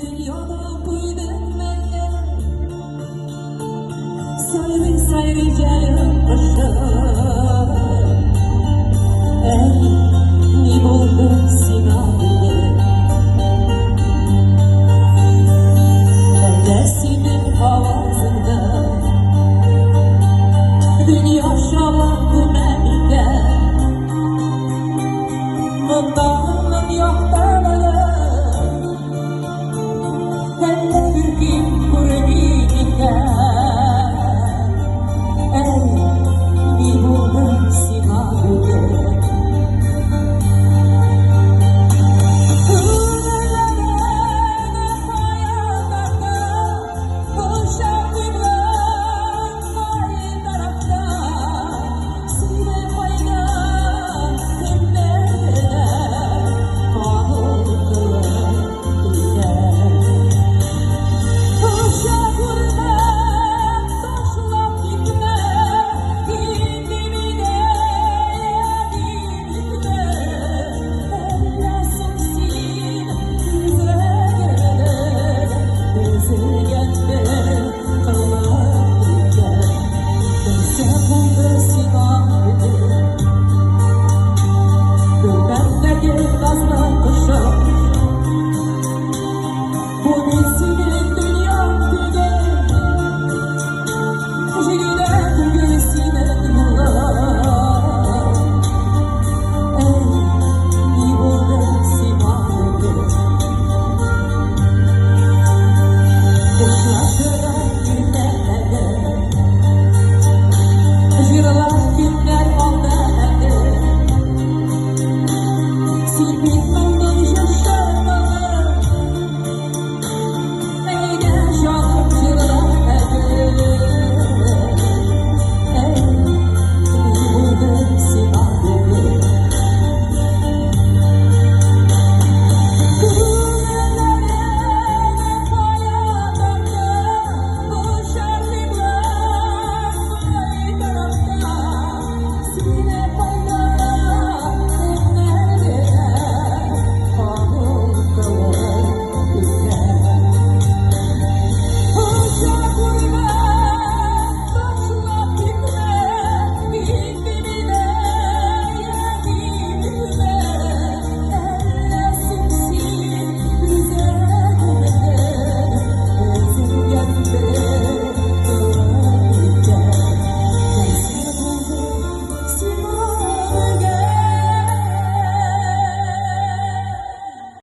Dünyada buydun benden Sayri sayri gelip başa Ey ni buldu sina Neresinin havasında Dünya şaban bu memleket Mıntağının yok dağları Hele bir gün kurbilikler Ey bir buldu simalıdır Günler olmadı, silmek